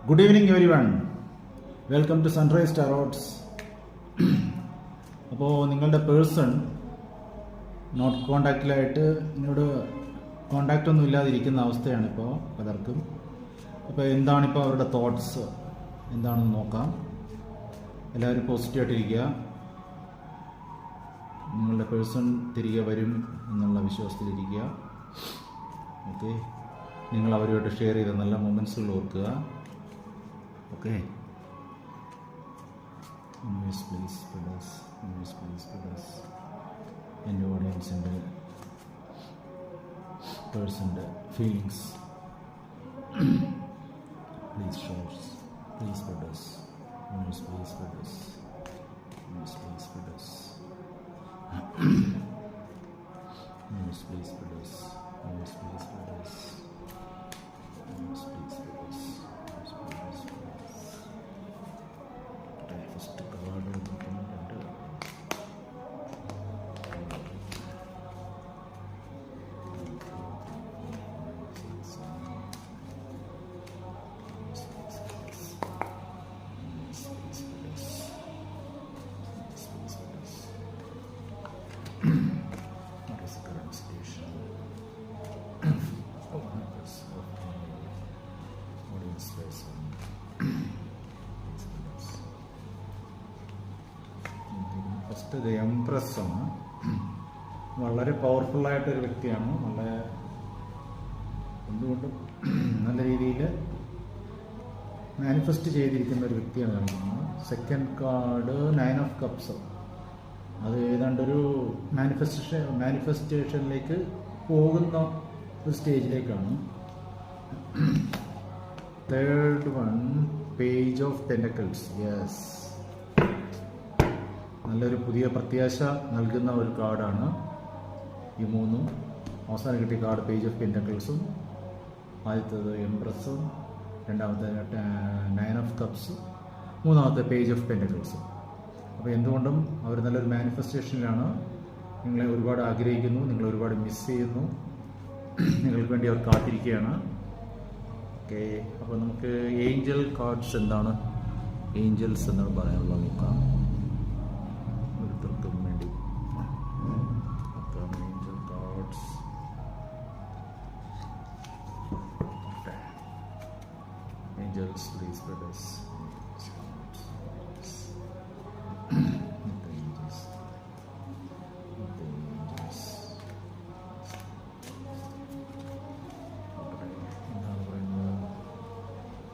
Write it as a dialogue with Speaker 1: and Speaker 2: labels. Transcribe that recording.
Speaker 1: Good evening everyone. Welcome to Sunrise Tarots. അപ്പോൾ നിങ്ങളുടെ person not കോണ്ടാക്റ്റിലായിട്ട് എന്നോട് contact ഒന്നും ഇല്ലാതിരിക്കുന്ന അവസ്ഥയാണ് ഇപ്പോൾ പലർക്കും. അപ്പോൾ എന്താണിപ്പോൾ അവരുടെ തോട്ട്സ് എന്താണെന്ന് നോക്കാം. എല്ലാവരും പോസിറ്റീവായിട്ടിരിക്കുക. നിങ്ങളുടെ പേഴ്സൺ തിരികെ വരും എന്നുള്ള വിശ്വാസത്തിലിരിക്കുക. ഓക്കെ, നിങ്ങൾ അവരുമായിട്ട് ഷെയർ ചെയ്ത നല്ല മൊമെൻറ്റ്സുകൾ ഓർക്കുക. ഓക്കെ, പ്ലീസ് എൻ്റെ ഓഡിയൻസിൻ്റെ പേഴ്സൻ്റെ ഫീലിങ്സ് പ്ലീസ് ഷോർസ് പ്ലീസ് പെഡസ് പ്ലീസ് പെഡസ് പ്ലീസ് പെഡസ് please for this. Please for this. Please for this. First card നോക്കുന്നുണ്ട്. ഫസ്റ്റ് ഇത് എംപ്രസ് ആണ്. വളരെ പവർഫുള്ളായിട്ടൊരു വ്യക്തിയാണ്. വളരെ എന്തുകൊണ്ടും നല്ല രീതിയിൽ മാനിഫെസ്റ്റ് ചെയ്തിരിക്കുന്ന ഒരു വ്യക്തിയാണ് കാണിക്കുന്നത്. Second card 9 of cups. അത് ഏതാണ്ടൊരു മാനിഫെസ്റ്റേഷനിലേക്ക് പോകുന്ന ഒരു സ്റ്റേജിലേക്കാണ്. Third one page of pentacles. Yes, നല്ലൊരു പുതിയ പ്രത്യാശ നൽകുന്ന ഒരു കാർഡാണ് ഈ മൂന്നും. അവസാനം കിട്ടിയ കാർഡ് പേജ് ഓഫ് പെന്റക്കിൾസും, ആദ്യത്തേത് എംപ്രസും, രണ്ടാമത്തെ 9 ഓഫ് കപ്സ്, മൂന്നാമത്തെ പേജ് ഓഫ് പെന്റക്കിൾസും. അപ്പോൾ എന്തുകൊണ്ടും അവർ നല്ലൊരു മാനിഫെസ്റ്റേഷനിലാണ്. നിങ്ങളെ ഒരുപാട് ആഗ്രഹിക്കുന്നു, നിങ്ങളെ ഒരുപാട് മിസ് ചെയ്യുന്നു, നിങ്ങൾക്ക് വേണ്ടി അവർ കാത്തിരിക്കുകയാണ്. ഓക്കെ, അപ്പോൾ നമുക്ക് ഏഞ്ചൽ കാർഡ്സ് എന്താണ്, ഏഞ്ചൽസ് എന്നാണ് പറയാനുള്ളത് നോക്കാം. ഓരോരുത്തർക്കും വേണ്ടി നോക്കാം. Angel cards. Angels please brothers.